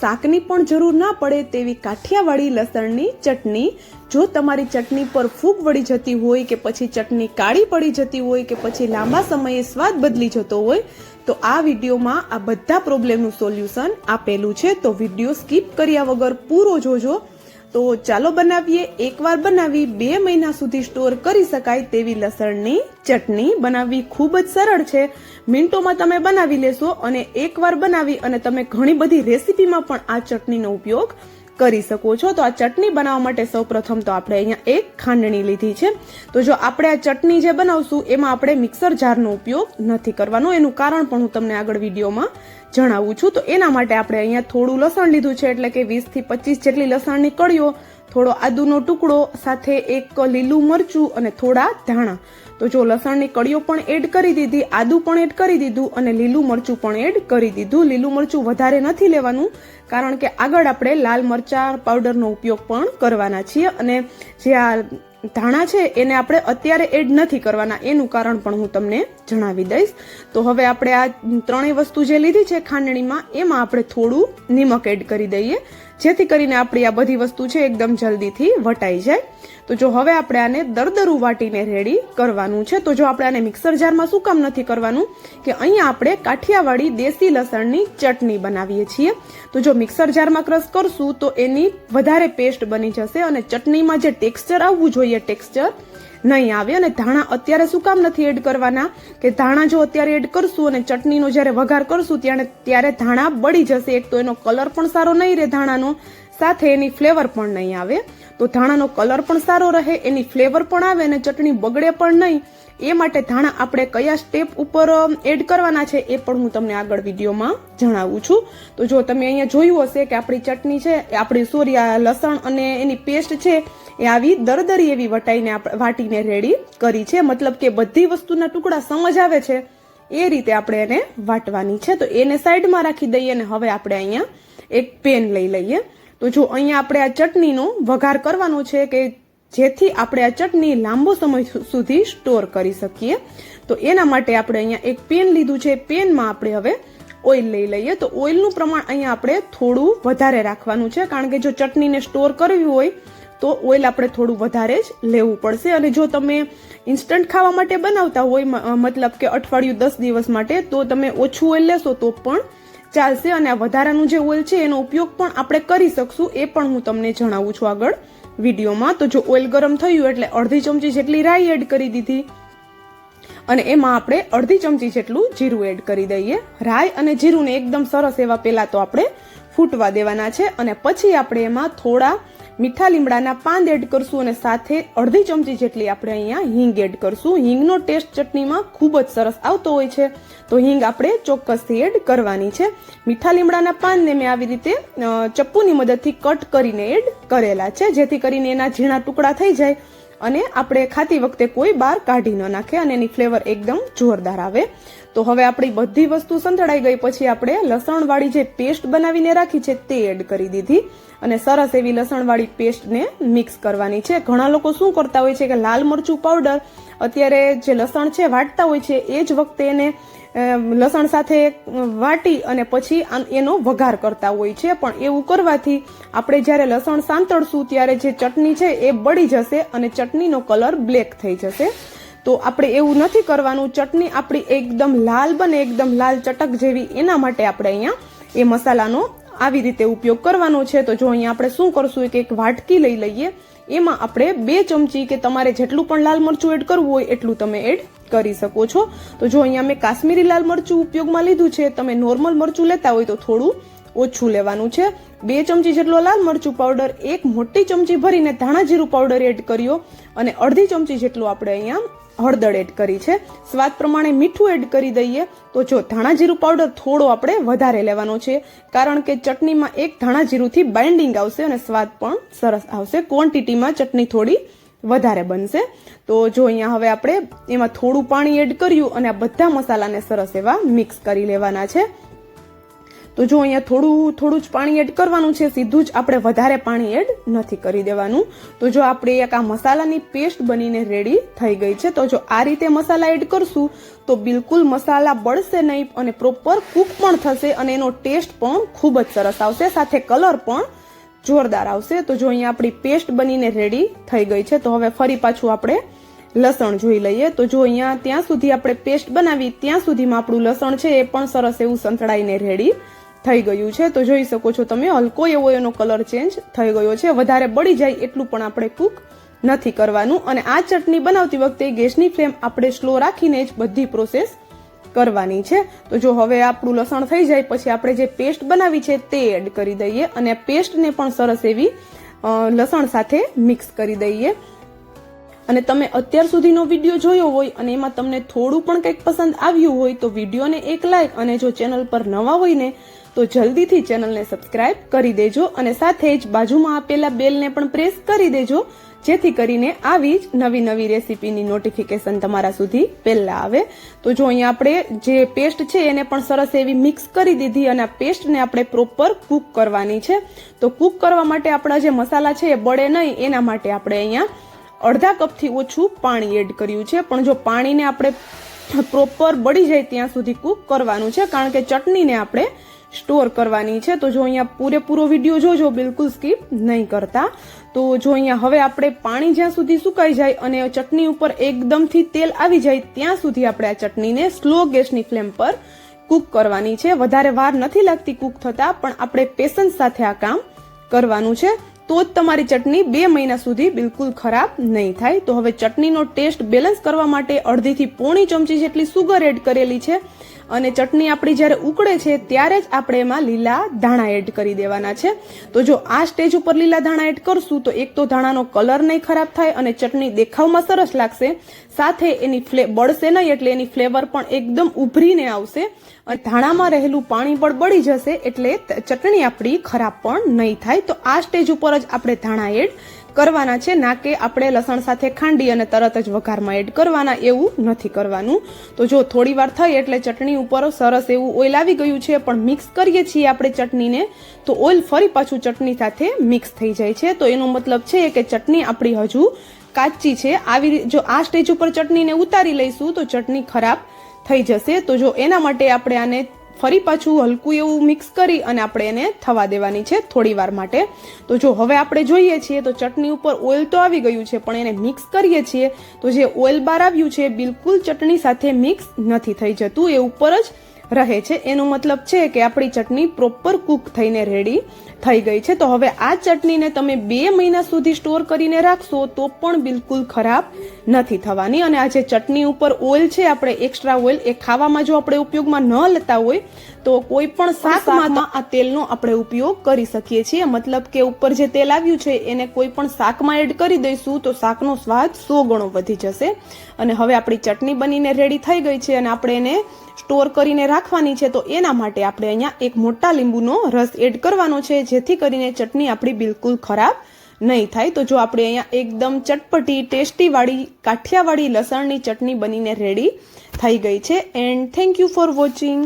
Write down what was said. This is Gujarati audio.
શાકની પણ જરૂર ના પડે તેવી કાઠિયાવાડી લસણની ચટણી. જો તમારી ચટણી પર ફૂગ વળી જતી હોય કે પછી ચટણી કાળી પડી જતી હોય કે પછી લાંબા સમયે સ્વાદ બદલી જતો હોય તો આ વિડીયોમાં આ બધા પ્રોબ્લેમનું સોલ્યુશન આપેલું છે. તો વિડીયો સ્કીપ કર્યા વગર પૂરો જોજો. તો ચાલો બનાવીએ. એકવાર બનાવી 2 મહિના સુધી સ્ટોર કરી શકાય તેવી લસણની ચટણી. બનાવવી ખૂબ જ સરળ છે, મિનિટોમાં તમે બનાવી લેશો અને એકવાર બનાવી અને તમે ઘણી બધી રેસીપીમાં પણ આ ચટણીનો ઉપયોગ કરી શકો છો. તો આ ચટણી બનાવવા માટે સૌપ્રથમ તો આપણે અહીંયા એક ખાંડણી લીધી છે. તો જો આપણે આ ચટણી જે બનાવશું એમાં આપણે મિક્સર જારનો ઉપયોગ નથી કરવાનો. એનું કારણ પણ હું તમને આગળ વિડીયોમાં જણાવું છું. તો એના માટે આપણે અહીંયા થોડું લસણ લીધું છે, એટલે કે 20 થી 25 જેટલી લસણની કળીઓ, થોડો આદુનો ટુકડો, સાથે એક લીલું મરચું અને થોડા ધાણા. તો જો લસણની કળીઓ પણ એડ કરી દીધી, આદુ પણ એડ કરી દીધું અને લીલું મરચું પણ એડ કરી દીધું. લીલું મરચું વધારે નથી લેવાનું કારણ કે આગળ આપણે લાલ મરચા પાવડરનો ઉપયોગ પણ કરવાના છીએ અને જે આ ધાણા છે એને આપણે અત્યારે એડ નથી કરવાના. એનું કારણ પણ હું તમને જણાવી દઈશ. તો હવે આપણે આ ત્રણેય વસ્તુ જે લીધી છે ખાંડણીમાં એમાં આપણે થોડું નિમક એડ કરી દઈએ, જેથી કરીને આપણી આ બધી વસ્તુ છે એકદમ જલ્દીથી વટાઈ જાય. તો જો હવે આપણે આને દરદરું વાટીને રેડી કરવાનું છે. તો જો આપણે આને મિક્સર જારમાં શું કામ નથી કરવાનું કે અહીંયા આપણે કાઠિયાવાડી દેશી લસણની ચટણી બનાવીએ છીએ. તો જો મિક્સર જારમાં ક્રશ કરશું તો એની વધારે પેસ્ટ બની જશે અને ચટણીમાં જે ટેક્સચર આવવું જોઈએ ટેક્સચર નહીં આવે. અને ધાણા અત્યારે શું કામ નથી એડ કરવાના કે ધાણા જો અત્યારે એડ કરશું અને ચટણીનો જ્યારે વઘાર કરશું ત્યારે ધાણા બળી જશે. એક તો એનો કલર પણ સારો નહીં રહે ધાણાનો, સાથે એની ફ્લેવર પણ નહીં આવે. તો ધાણાનો કલર પણ સારો રહે, એની ફ્લેવર પણ આવે અને ચટણી બગડે પણ નહીં. એ માટે ધાણા આપણે કયા સ્ટેપ ઉપર એડ કરવાના છે એ પણ હું તમને આગળ વિડીયોમાં જણાવું છું. તો જો તમે અહીંયા જોયું હશે કે આપણી ચટણી છે આપણી આ લસણ અને એની પેસ્ટ છે એ આવી દરદરી એવી વાટીને રેડી કરી છે. મતલબ કે બધી વસ્તુના ટુકડા સમજ આવે છે એ રીતે આપણે એને વાટવાની છે. તો એને સાઈડમાં રાખી દઈએ અને હવે આપણે અહીંયા એક પેન લઈ લઈએ. તો જો અહીંયા આપણે આ ચટણીનો વઘાર કરવાનો છે કે જેથી આપણે આ ચટણી લાંબો સમય સુધી સ્ટોર કરી શકીએ. તો એના માટે આપણે અહીંયા એક પેન લીધું છે. પેનમાં આપણે હવે ઓઇલ લઈ લઈએ. તો ઓઇલનું પ્રમાણ અહીંયા આપણે થોડું વધારે રાખવાનું છે, કારણ કે જો ચટણીને સ્ટોર કરવી હોય તો ઓઇલ આપણે થોડું વધારે જ લેવું પડશે. અને જો તમે ઇન્સ્ટન્ટ ખાવા માટે બનાવતા હોય, મતલબ કે અઠવાડિયું 10 દિવસ માટે, તો તમે ઓછું ઓઇલ લેશો તો પણ ચાલશે. અને આ વધારાનું જે ઓઇલ છે એનો ઉપયોગ પણ આપણે કરી શકશું, એ પણ હું તમને જણાવું છું આગળ વિડીયોમાં. તો જો ઓઇલ ગરમ થયું એટલે અડધી ચમચી જેટલી રાઈ એડ કરી દીધી અને એમાં આપણે અડધી ચમચી જેટલું જીરું એડ કરી દઈએ. રાઈ અને જીરુંને એકદમ સરસ એવા પહેલા તો આપણે ફૂટવા દેવાના છે અને પછી આપણે એમાં થોડા મીઠા લીમડાના પાન એડ કરશું અને સાથે અડધી ચમચી જેટલી આપણે અહીંયા હિંગ એડ કરશું. હિંગનો ટેસ્ટ ચટણીમાં ખૂબ જ સરસ આવતો હોય છે, તો હિંગ આપણે ચોક્કસથી એડ કરવાની છે. મીઠા લીમડાના પાનને મેં આવી રીતે ચપ્પુની મદદથી કટ કરીને એડ કરેલા છે, જેથી કરીને એના ઝીણા ટુકડા થઈ જાય અને આપણે ખાતી વખતે કોઈ બહાર કાઢી ન નાખે અને એની ફ્લેવર એકદમ જોરદાર આવે. તો હવે આપણી બધી વસ્તુ સંતળાઈ ગઈ પછી આપણે લસણવાળી જે પેસ્ટ બનાવીને રાખી છે તે એડ કરી દીધી અને સરસ એવી લસણવાળી પેસ્ટને મિક્સ કરવાની છે. ઘણા લોકો શું કરતા હોય છે કે લાલ મરચું પાવડર અત્યારે જે લસણ છે વાટતા હોય છે એ જ વખતે એને લસણ સાથે વાટી અને પછી એનો વઘાર કરતા હોય છે. પણ એવું કરવાથી આપણે જ્યારે લસણ સાંતળશું ત્યારે જે ચટણી છે એ બળી જશે અને ચટણીનો કલર બ્લેક થઈ જશે. તો આપણે એવું નથી કરવાનું. ચટણી આપણી એકદમ લાલ બને, એકદમ લાલ ચટક જેવી, એના માટે આપણે અહીંયા એ મસાલાનો આવી રીતે ઉપયોગ કરવાનો છે. તો જો અહીંયા આપણે શું કરશું કે એક વાટકી લઈ લઈએ, એમાં આપણે 2 ચમચી કે તમારે જેટલું પણ લાલ મરચું એડ કરવું હોય એટલું તમે એડ કરી શકો છો. તો જો અહીંયા મેં કાશ્મીરી લાલ મરચું ઉપયોગમાં લીધું છે, તમે નોર્મલ મરચું લેતા હોય તો થોડું ઓછું લેવાનું છે. 2 ચમચી જેટલો લાલ મરચું પાવડર, 1 મોટી ચમચી ભરીને ધાણા જીરું પાવડર એડ કર્યો અને અડધી ચમચી જેટલું આપણે અહીંયા હળદર એડ કરી છે. સ્વાદ પ્રમાણે મીઠું એડ કરી દઈએ. તો જો ધાણા જીરું પાવડર થોડો આપણે વધારે લેવાનો છે, કારણ કે ચટણીમાં એક ધાણા જીરુંથી બાઇન્ડિંગ આવશે અને સ્વાદ પણ સરસ આવશે. ક્વોન્ટિટીમાં ચટણી થોડી વધારે બનશે. તો જો અહીંયા હવે આપણે એમાં થોડું પાણી એડ કર્યું અને આ બધા મસાલાને સરસ એવા મિક્સ કરી લેવાના છે. તો તો જો અહીંયા થોડું જ પાણી એડ કરવાનું છે, સીધું જ આપણે વધારે પાણી એડ નથી કરી દેવાનું. તો જો આપણે એક આ મસાલાની પેસ્ટ બનીને રેડી થઈ ગઈ છે. તો જો આ રીતે મસાલા એડ કરશું તો બિલકુલ મસાલા બળશે નહીં અને પ્રોપર કુક પણ થશે અને એનો ટેસ્ટ પણ ખૂબ જ સરસ આવશે, સાથે કલર પણ જોરદાર આવશે. તો જો અહીંયા આપણી પેસ્ટ બનીને રેડી થઈ ગઈ છે. તો હવે ફરી પાછું આપણે લસણ જોઈ લઈએ. તો જો અહીંયા ત્યાં સુધી આપણે પેસ્ટ બનાવી ત્યાં સુધીમાં આપણું લસણ છે એ પણ સરસ એવું સંતળાઈને રેડી થઈ ગયું છે. તો જોઈ શકો છો તમે, હલકો એવો એનો કલર ચેન્જ થઈ ગયો છે. વધારે બળી જાય એટલું પણ આપણે કુક નથી કરવાનું. અને આ ચટણી બનાવતી વખતે ગેસની ફ્લેમ આપણે સ્લો રાખીને જ બધી પ્રોસેસ કરવાની છે. તો જો હવે આપણું લસણ થઈ જાય પછી આપણે જે પેસ્ટ બનાવી છે તે એડ કરી દઈએ અને પેસ્ટને પણ સરસ એવી લસણ સાથે મિક્સ કરી દઈએ. અને તમે અત્યાર સુધીનો વિડીયો જોયો હોય અને એમાં તમને થોડું પણ કંઈક પસંદ આવ્યું હોય તો વિડીયોને એક લાઈક, અને જો ચેનલ પર નવા હોય ને તો જલ્દીથી ચેનલને સબસ્ક્રાઇબ કરી દેજો અને સાથે જ બાજુમાં આપેલા બેલને પણ પ્રેસ કરી દેજો, જેથી કરીને આવી જ નવી રેસીપીની નોટિફિકેશન તમારા સુધી પહેલા આવે. તો જો અહીંયા આપણે જે પેસ્ટ છે એને પણ સરસ એવી મિક્સ કરી દીધી અને આ પેસ્ટને આપણે પ્રોપર કુક કરવાની છે. તો કુક કરવા માટે આપણા જે મસાલા છે એ બળે નહીં એના માટે આપણે અહીંયા અડધા કપથી ઓછું પાણી એડ કર્યું છે. પણ જો પાણીને આપણે પ્રોપર બળી જાય ત્યાં સુધી કુક કરવાનું છે, કારણ કે ચટણીને આપણે સ્ટોર કરવાની છે. તો જો અહીંયા પૂરેપૂરો વિડીયો જોજો, બિલકુલ સ્કીપ નહીં કરતા. તો જો અહીંયા હવે આપણે પાણી જ્યાં સુધી સુકાઈ જાય અને ચટણી ઉપર એકદમથી તેલ આવી જાય ત્યાં સુધી આપણે આ ચટણીને સ્લો ગેસની ફ્લેમ પર કુક કરવાની છે. વધારે વાર નથી લાગતી કુક થતા, પણ આપણે પેશન્સ સાથે આ કામ કરવાનું છે. તો જ તમારી ચટણી 2 મહિના સુધી બિલકુલ ખરાબ નહીં થાય. તો હવે ચટણીનો ટેસ્ટ બેલેન્સ કરવા માટે અડધીથી પોણી ચમચી જેટલી સુગર એડ કરેલી છે અને ચટણી આપણી જ્યારે ઉકળે છે ત્યારે જ આપણે એમાં લીલા ધાણા એડ કરી દેવાના છે. તો જો આ સ્ટેજ ઉપર લીલા ધાણા એડ કરશું તો એક તો ધાણાનો કલર નહીં ખરાબ થાય અને ચટણી દેખાવમાં સરસ લાગશે, સાથે એની બળશે નહીં એટલે એની ફ્લેવર પણ એકદમ ઉભરીને આવશે અને ધાણામાં રહેલું પાણી પણ બળી જશે એટલે ચટણી આપણી ખરાબ પણ નહીં થાય. તો આ સ્ટેજ ઉપર જ આપણે ધાણા એડ કરવાના છે, ના કે આપણે લસણ સાથે ખાંડી અને તરત જ વઘારમાં એડ કરવાના, એવું નથી કરવાનું. તો જો થોડી વાર થઈ એટલે ચટણી ઉપર સરસ એવું ઓઇલ આવી ગયું છે, પણ મિક્સ કરીએ છીએ આપણે ચટણીને તો ઓઇલ ફરી પાછું ચટણી સાથે મિક્સ થઈ જાય છે. તો એનો મતલબ છે કે ચટણી આપણી હજુ કાચી છે. આવી જો આ સ્ટેજ ઉપર ચટણીને ઉતારી લઈશું તો ચટણી ખરાબ થઈ જશે. તો જો એના માટે આપણે આને ફરી પાછું હલકું એવું મિક્સ કરી અને આપણે એને થવા દેવાની છે થોડી વાર માટે. તો જો હવે આપણે જોઈએ છીએ તો ચટણી ઉપર ઓઇલ તો આવી ગયું છે, પણ એને મિક્સ કરીએ છીએ તો જે ઓઇલ બહાર આવ્યું છે બિલકુલ ચટણી સાથે મિક્સ નથી થઈ જતું, એ ઉપર જ રહે છે. એનો મતલબ છે કે આપણી ચટણી પ્રોપર કુક થઈને રેડી થઈ ગઈ છે. તો હવે આ ચટણીને તમે 2 મહિના સુધી સ્ટોર કરીને રાખશો તો પણ બિલકુલ ખરાબ નથી થવાની. અને આ જે ચટણી ઉપર ઓઇલ છે આપણે એક્સ્ટ્રા ઓઇલ એ ખાવામાં જો આપણે ઉપયોગમાં ન લેતા હોય તો કોઈ પણ શાકમાં આ તેલનો આપણે ઉપયોગ કરી શકીએ છીએ. મતલબ કે ઉપર જે તેલ આવ્યું છે એને કોઈ પણ શાકમાં એડ કરી દઈશું તો શાકનો સ્વાદ 100 ગણો વધી જશે. અને હવે આપણી ચટણી બનીને રેડી થઈ ગઈ છે અને આપણે એને સ્ટોર કરીને રાખવાની છે. તો એના માટે આપણે અહીંયા એક મોટા લીંબુનો રસ એડ કરવાનો છે, જેથી કરીને ચટણી આપણી બિલકુલ ખરાબ નહીં થાય. તો જો આપણે અહીંયા એકદમ ચટપટી ટેસ્ટી વાળી કાઠિયાવાડી લસણની ચટણી બનીને રેડી થઈ ગઈ છે. And thank you for watching.